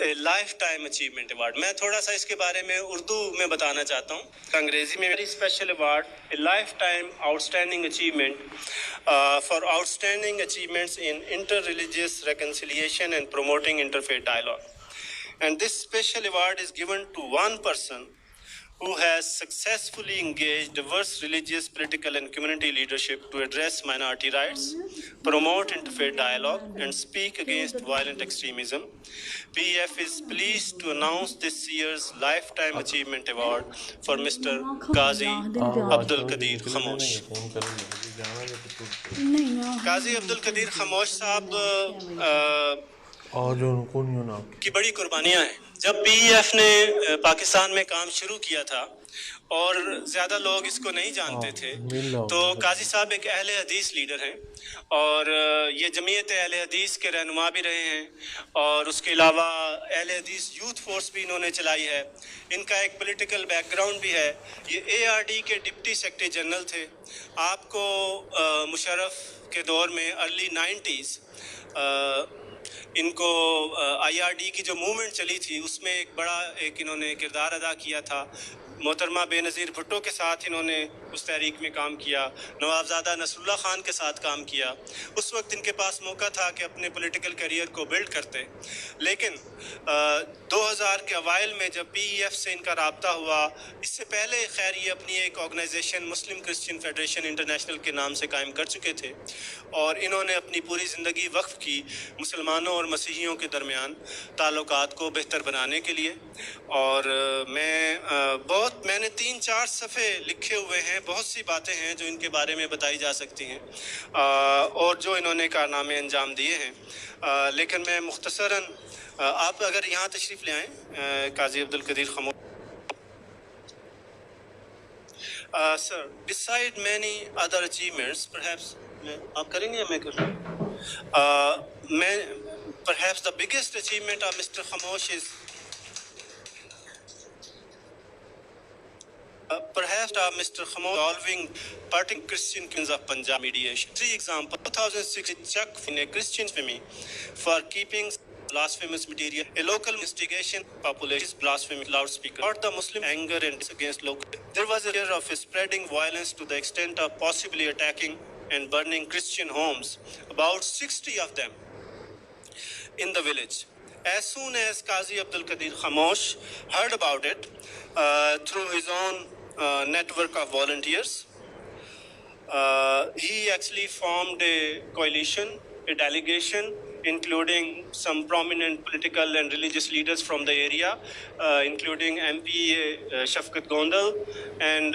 Life time achievement award. میں تھوڑا سا اس کے بارے میں اردو میں بتانا چاہتا ہوں, انگریزی میں. Very special award, a lifetime outstanding achievement for outstanding achievements in interreligious reconciliation and promoting interfaith dialogue. And this special award is given to one person who has successfully engaged diverse religious, political, and community leadership to address minority rights, promote interfaith dialogue, and speak against violent extremism. PEF is pleased to announce this year's Lifetime Achievement Award for Mr. Qazi Abdul Qadir Khamosh. Qazi Abdul Qadir Khamosh صاحب کی بڑی قربانیاں ہیں. جب پی E F نے پاکستان میں کام شروع کیا تھا اور زیادہ لوگ اس کو نہیں جانتے تھے, تو قاضی صاحب ایک اہل حدیث لیڈر ہیں اور یہ جمعیت اہل حدیث کے رہنما بھی رہے ہیں, اور اس کے علاوہ اہل حدیث یوتھ فورس بھی انہوں نے چلائی ہے. ان کا ایک پولیٹیکل بیک گراؤنڈ بھی ہے. یہ اے آر ڈی کے ڈپٹی سیکرٹری جنرل تھے. آپ کو مشرف کے دور میں ارلی 90s ان کو آئی آر ڈی کی جو موومنٹ چلی تھی اس میں ایک بڑا انہوں نے کردار ادا کیا تھا. محترمہ بے نظیر بھٹو کے ساتھ انہوں نے اس تحریک میں کام کیا, نوابزادہ نصر اللہ خان کے ساتھ کام کیا. اس وقت ان کے پاس موقع تھا کہ اپنے پولیٹیکل کیریئر کو بلڈ کرتے, لیکن 2000 کے اوائل میں جب پی ای ایف سے ان کا رابطہ ہوا, اس سے پہلے خیر یہ اپنی ایک آرگنائزیشن مسلم کرسچن فیڈریشن انٹرنیشنل کے نام سے قائم کر چکے تھے, اور انہوں نے اپنی پوری زندگی وقف کی مسلمانوں اور مسیحیوں کے درمیان تعلقات کو بہتر بنانے کے لیے. اور میں نے 3-4 صفحے لکھے ہوئے ہیں, بہت سی باتیں ہیں جو ان کے بارے میں بتائی جا سکتی ہیں اور جو انہوں نے کارنامے انجام دیے ہیں, لیکن میں مختصراً آپ اگر یہاں تشریف لے آئیں قاضی عبد القدیر خموش. Sir, beside many other achievements, perhaps آپ کریں گے یا میں کروں؟ Perhaps the biggest achievement of Mr. Khamosh is Mr. Khamosh solving parting Christian kings of Punjab mediation. 3 examples. 2006, Chuck in a Christian family for keeping blasphemous material. A local instigation population blasphemy loudspeaker. Or the Muslim anger and against local. There was a fear of spreading violence to the extent of possibly attacking and burning Christian homes. About 60 of them in the village. As soon as Qazi Abdul Qadir Khamosh heard about it through his own network of volunteers, he actually formed a coalition, a delegation, including some prominent political and religious leaders from the area, including MP Shafqat Gondal and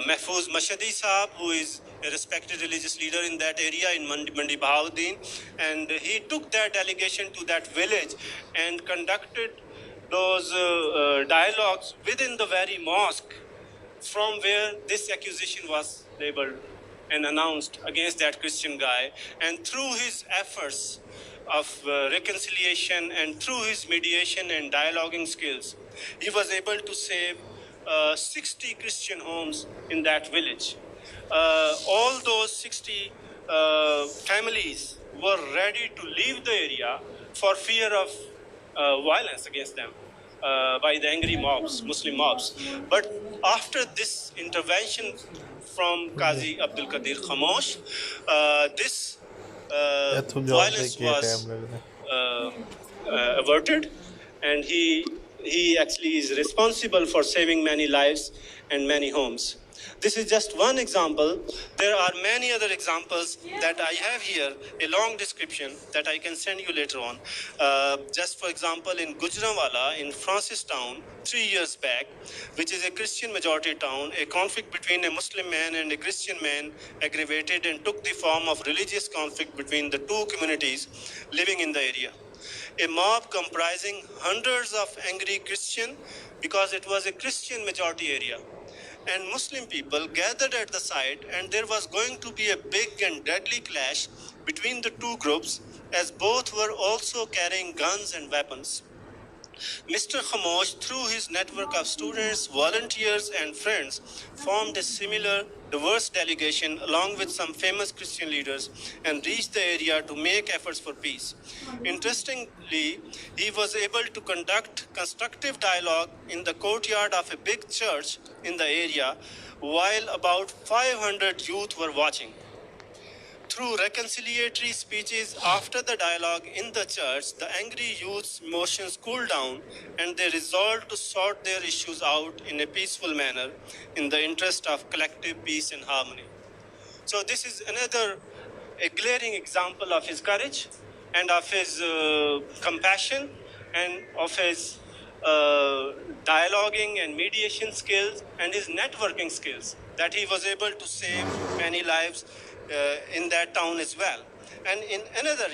Mahfouz Mashhadi Saab, who is a respected religious leader in that area in Mandi Bahauddin. And he took that delegation to that village and conducted those dialogues within the very mosque from where this accusation was labeled and announced against that Christian guy. And through his efforts of reconciliation and through his mediation and dialoguing skills, he was able to save 60 Christian homes in that village. All those 60 families were ready to leave the area for fear of violence against them by the angry mobs, Muslim mobs. But after this intervention from Qazi Abdul Qadir Khamosh, this violence was averted, and he actually is responsible for saving many lives and many homes. This is just one example. There are many other examples that I have here, a long description that I can send you later on. Just for example, in Gujranwala, in Francistown, 3 years back, which is a Christian majority town, a conflict between a Muslim man and a Christian man aggravated and took the form of religious conflict between the two communities living in the area. A mob comprising hundreds of angry Christians, because it was a Christian majority area, and Muslim people gathered at the site, and there was going to be a big and deadly clash between the two groups, as both were also carrying guns and weapons. Mr. Khamosh, through his network of students, volunteers, and friends, formed a similar diverse delegation along with some famous Christian leaders and reached the area to make efforts for peace. Interestingly, he was able to conduct constructive dialogue in the courtyard of a big church in the area while about 500 youth were watching. Through reconciliatory speeches after the dialogue in the church, the angry youth's emotions cooled down and they resolved to sort their issues out in a peaceful manner in the interest of collective peace and harmony. So this is another a glaring example of his courage and of his compassion and of his dialoguing and mediation skills and his networking skills, that he was able to save many lives in that town as well. And in another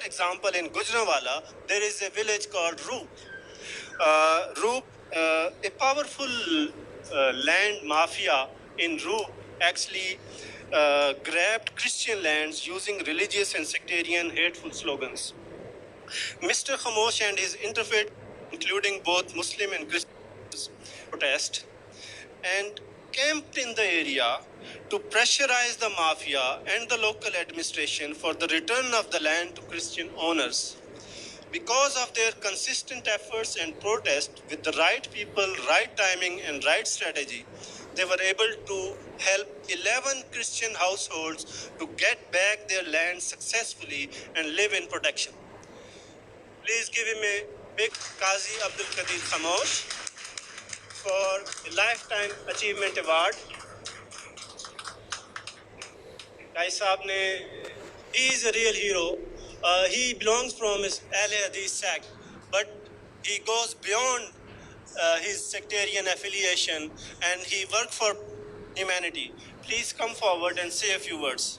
example in Gujranwala, there is a village called Roop. Roop, a powerful land mafia in Roop actually grabbed Christian lands using religious and sectarian hateful slogans. Mr. Khamosh and his interfaith, including both Muslim and Christian protest, and camped in the area to pressurize the mafia and the local administration for the return of the land to Christian owners. Because of their consistent efforts and protest with the right people, right timing, and right strategy, they were able to help 11 Christian households to get back their land successfully and live in protection. Please give him a big Qazi Abdul Qadir Khamosh for a Lifetime Achievement Award. Kai Saab ne, he is a real hero. He belongs from his Ahle Hadith sect, but he goes beyond his sectarian affiliation and he worked for humanity. Please come forward and say a few words.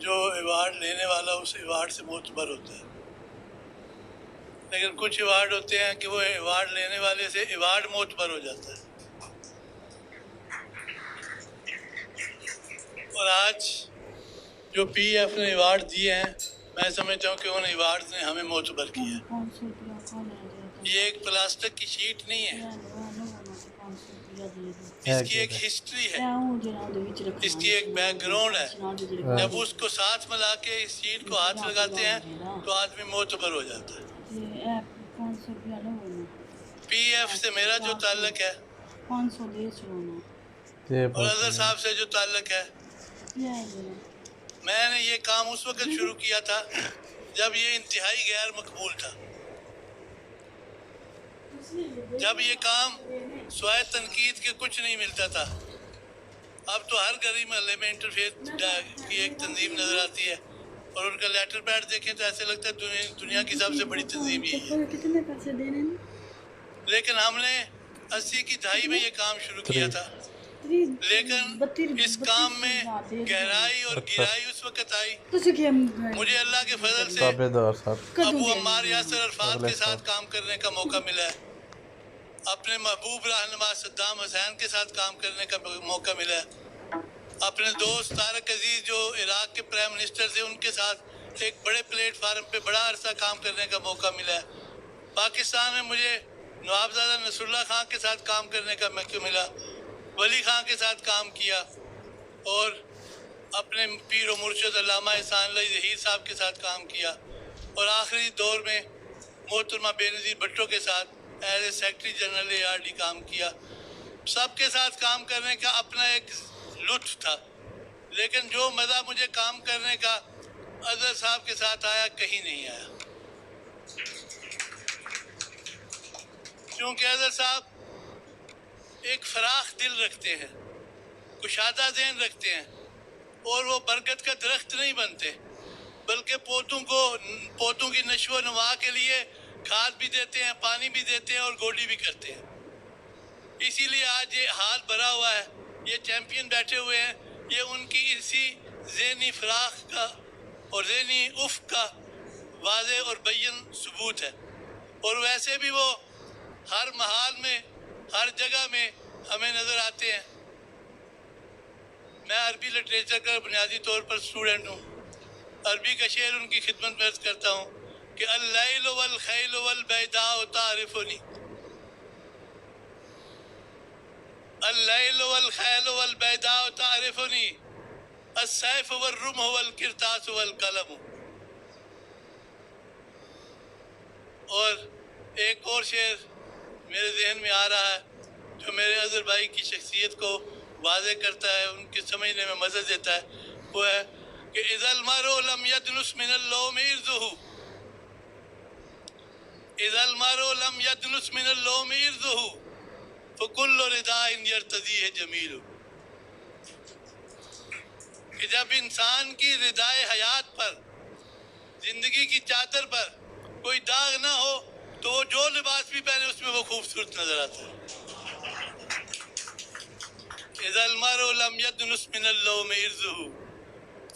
جو award لینے والا اس award سے معتبر ہوتا ہے، لیکن کچھ award ہوتے ہیں کہ وہ ایوارڈ لینے والے سے ایوارڈ معتبر ہو جاتا ہے. اور آج جو پی ایف نے ایوارڈ دیے ہیں، میں سمجھتا ہوں کہ ان ایوارڈ نے ہمیں معتبر کیا ہے. یہ ایک پلاسٹک کی شیٹ نہیں ہے، اس کی ایک ہسٹری ہے، اس کی ایک بیک گراؤنڈ ہے. جب اس کو ساتھ ملا کے اس شیٹ کو ہاتھ لگاتے ہیں تو آدمی معتبر ہو جاتا ہے. پی ایف سے میرا جو تعلق ہے اور اظہر صاحب سے جو تعلق ہے، میں نے یہ کام اس وقت شروع کیا تھا جب یہ انتہائی غیر مقبول تھا، جب یہ کام سوائے تنقید کے کچھ نہیں ملتا تھا. اب تو ہر گلی محلے میں انٹرفیس کی ایک تنظیم نظر آتی ہے اور ان کا لیٹر پیڈ دیکھیں تو ایسے لگتا ہے دنیا کی سب سے بڑی تنظیم یہی ہے. لیکن ہم نے 80 کی دہائی میں یہ کام شروع کیا تھا، لیکن اس کام میں گہرائی اور گہرائی اس وقت آئی مجھے اللہ کے فضل سے ابو عمار یاسر عرفات کے ساتھ کام کرنے کا موقع ملا ہے، اپنے محبوب رہنما صدام حسین کے ساتھ کام کرنے کا موقع ملا ہے، اپنے دوست طارق عزیز جو عراق کے پرائم منسٹر تھے ان کے ساتھ ایک بڑے پلیٹ فارم پہ بڑا عرصہ کام کرنے کا موقع ملا ہے. پاکستان میں مجھے نوابزادہ نصر اللہ خان کے ساتھ کام کرنے کا موقع ملا، ولی خان کے ساتھ کام کیا، اور اپنے پیر و مرشد علامہ احسان اللہ ظہیر صاحب کے ساتھ کام کیا، اور آخری دور میں محترمہ بے نظیر بھٹو کے ساتھ as a secretary general A R D کام کیا. سب کے ساتھ کام کرنے کا اپنا ایک لطف تھا، لیکن جو مزہ مجھے کام کرنے کا اظہر صاحب کے ساتھ آیا کہیں نہیں آیا. کیونکہ اظہر صاحب ایک فراخ دل رکھتے ہیں، کشادہ ذہن رکھتے ہیں، اور وہ برکت کا درخت نہیں بنتے بلکہ پودوں کی نشو و نما کے لیے کھاد بھی دیتے ہیں، پانی بھی دیتے ہیں اور گوڈی بھی کرتے ہیں. اسی لیے آج یہ حال بھرا ہوا ہے، یہ چیمپئن بیٹھے ہوئے ہیں، یہ ان کی اسی ذہنی فراخ کا اور ذہنی افق کا واضح اور بین ثبوت ہے. اور ویسے بھی وہ ہر محال میں ہر جگہ میں ہمیں نظر آتے ہیں. عربی لٹریچر کا بنیادی طور پر اسٹوڈنٹ ہوں. عربی کا شعر ان کی خدمت میں عرض کرتا ہوں کہ اللیل والخیل والبیداء تعرفنی، اللیل والخیل والبیداء تعرفنی، السیف والرمح والقرطاس والقلم. اور ایک اور شعر میرے ذہن میں آ رہا ہے جو میرے اظہر بھائی کی شخصیت کو واضح کرتا ہے، ان کے سمجھنے میں مدد دیتا ہے. وہ ہے کہ اذا المرء لم يدنس من اللوم ارضه، اذا المرء لم يدنس من اللوم ارضه فكل رداء يرتديه جمیل. کہ جب انسان کی ردائے حیات پر، زندگی کی چادر پر کوئی داغ نہ ہو تو وہ جو لباس بھی پہنے اس میں وہ خوبصورت نظر آتا ہے. اذا المرء لم يدنس من اللوم ارضه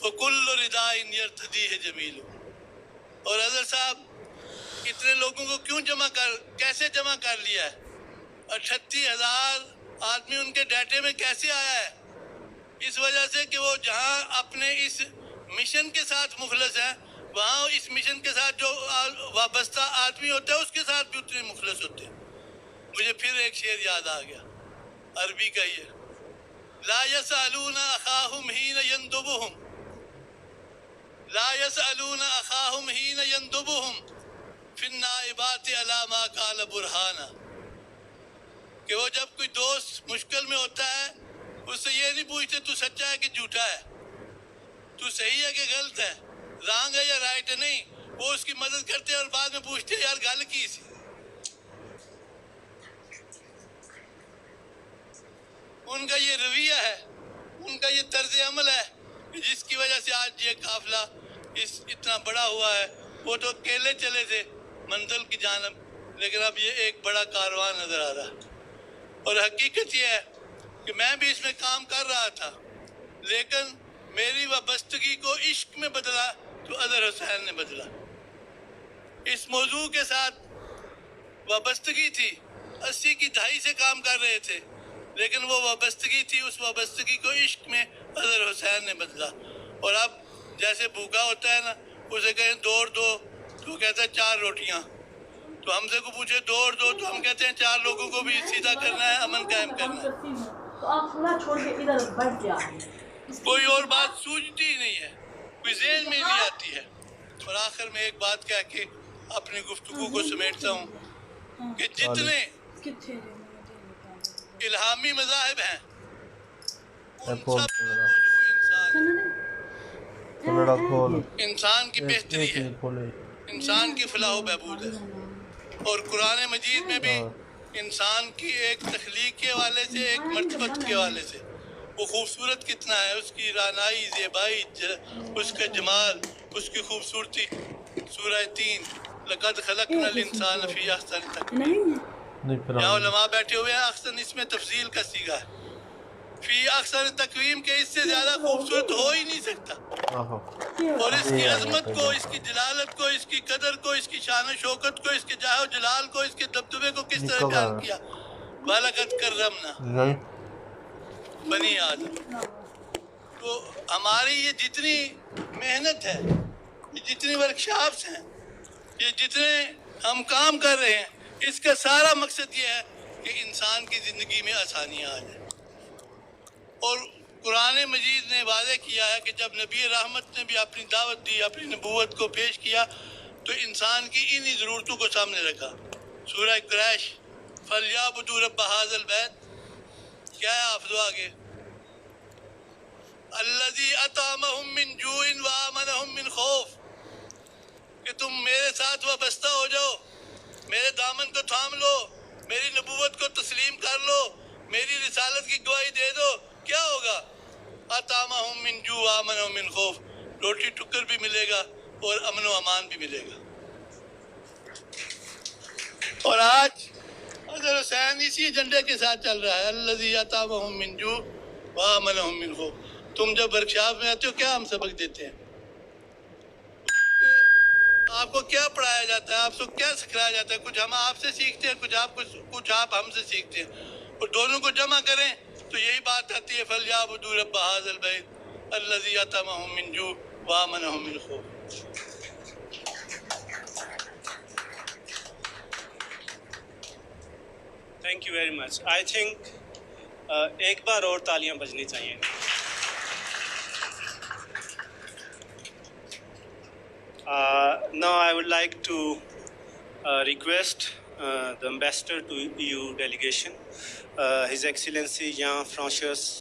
فكل رداء يرتديه جمیل. اور اظہر صاحب اتنے لوگوں کو کیسے جمع کر لیا ہے؟ 38,000 آدمی ان کے ڈیٹے میں کیسے آیا ہے؟ اس وجہ سے کہ وہ جہاں اپنے اس مشن کے ساتھ مخلص ہیں، وہاں اس مشن کے ساتھ جو وابستہ آدمی ہوتا ہے اس کے ساتھ بھی اتنے مخلص ہوتے ہیں. مجھے پھر ایک شعر یاد آ گیا عربی کا، یہ لا يسألون أخاهم حين يندبهم، لا يسألون أخاهم حين يندبهم في النائبات على ما قال برهانا. کہ وہ جب کوئی دوست مشکل میں ہوتا ہے اس سے یہ نہیں پوچھتے تو سچا ہے کہ جھوٹا ہے، تو صحیح ہے کہ غلط ہے، رانگ ہے یا رائٹ ہے. نہیں، وہ اس کی مدد کرتے اور بعد میں پوچھتے یار گل کی سی. ان کا یہ رویہ ہے، ان کا یہ طرز عمل ہے جس کی وجہ سے آج یہ قافلہ اتنا بڑا ہوا ہے. وہ تو اکیلے چلے تھے منزل کی جانب، لیکن اب یہ ایک بڑا کاروان نظر آ رہا ہے. اور حقیقت یہ ہے کہ میں بھی اس میں کام کر رہا تھا، لیکن میری وابستگی کو عشق میں بدلا تو اظہر حسین نے بدلا. اس موضوع کے ساتھ وابستگی تھی، 80 کی دہائی سے کام کر رہے تھے، لیکن وہ وابستگی تھی، اس وابستگی کو عشق میں اظہر حسین نے بدلا. اور اب جیسے بھوکا ہوتا ہے نا، اسے کہیں دوڑ دو تو کہتا ہے 4 روٹیاں. تو ہم سے کو پوچھے دوڑ دو تو ہم کہتے ہیں 4 لوگوں کو بھی سیدھا کرنا ہے، امن قائم کرنا ہے. کوئی اور بات سوچتی ہی نہیں ہے، کوئی ذہن میں نہیں آتی ہے. اور آخر میں ایک بات کہہ کے اپنی گفتگو کو سمیٹتا ہوں کہ جتنے الہامی مذاہب ہیں ان سب کا موضوع انسان کی بہتری ہے، انسان کی فلاح و بہبود ہے. اور قرآن مجید میں بھی انسان کی ایک تخلیق کے حوالے سے، ایک مرتبت کے حوالے سے وہ خوبصورت کتنا ہے، اس کی رانائی، زیبائی، اس کا جمال، اس کی خوبصورتی. سورہ 3 لقد خلقنا الانسان فی احسن تقویم. یہاں علماء بیٹھے ہوئے ہیں، احسن اس میں تفضیل کا صیغہ ہے. فی احسن تقویم کے اس سے زیادہ خوبصورت ہو ہی نہیں سکتا. اور اس کی عظمت کو، اس کی جلالت کو، اس کی قدر کو، اس کی شان و شوکت کو، اس کے جاہ و جلال کو، اس کے دبدبے کو کس طرح بیان کیا. وَلَقَدْ كَرَّمْنَا بنی آدم. تو ہماری یہ جتنی محنت ہے، یہ جتنی ورکشاپس ہیں، یہ جتنے ہم کام کر رہے ہیں، اس کا سارا مقصد یہ ہے کہ انسان کی زندگی میں آسانیاں آ جائیں. اور قرآن مجید نے واضح کیا ہے کہ جب نبی رحمت نے بھی اپنی دعوت دی، اپنی نبوت کو پیش کیا، تو انسان کی انہی ضرورتوں کو سامنے رکھا. سورہ قریش فَلْيَعْبُدُوا رَبَّ هَٰذَا الْبَيْتِ. کیا ہے حافظو آگے؟ الَّذِي أَطْعَمَهُم مِّن جُوعٍ وَآمَنَهُم مِّن خَوْفٍ. کہ تم میرے ساتھ وابستہ ہو جاؤ، میرے دامن کو تھام لو، میری نبوت کو تسلیم کر لو، میری رسالت کی گواہی دے دو. کیا ہوگا؟ اطعمہم من جوع وآمنہم من خوف. روٹی ٹکر بھی ملے گا اور امن و امان بھی ملے گا. اور آج اظہر حسین اسی ایجنڈے کے ساتھ چل رہا ہے، الذی اطعمہم من جوع وآمنہم من خوف. تم جب ورکشاپ میں آتے ہو کیا ہم سبق دیتے ہیں؟ آپ کو کیا پڑھایا جاتا ہے؟ آپ کو کیا سکھلایا جاتا ہے؟ کچھ ہم آپ سے سیکھتے ہیں، کچھ آپ ہم سے سیکھتے ہیں، اور دونوں کو جمع کریں تو یہی بات آتی ہے فَلْيَعْبُدُوا رَبَّ هَٰذَا الْبَيْتِ الَّذِي أَطْعَمَهُم مِّن جُوعٍ وَآمَنَهُم مِّنْ خَوْفٍ. Thank you very much. I think ایک بار اور تالیاں بجنی چاہیے. Now I would like to request the ambassador to EU delegation, His Excellency Jean Francois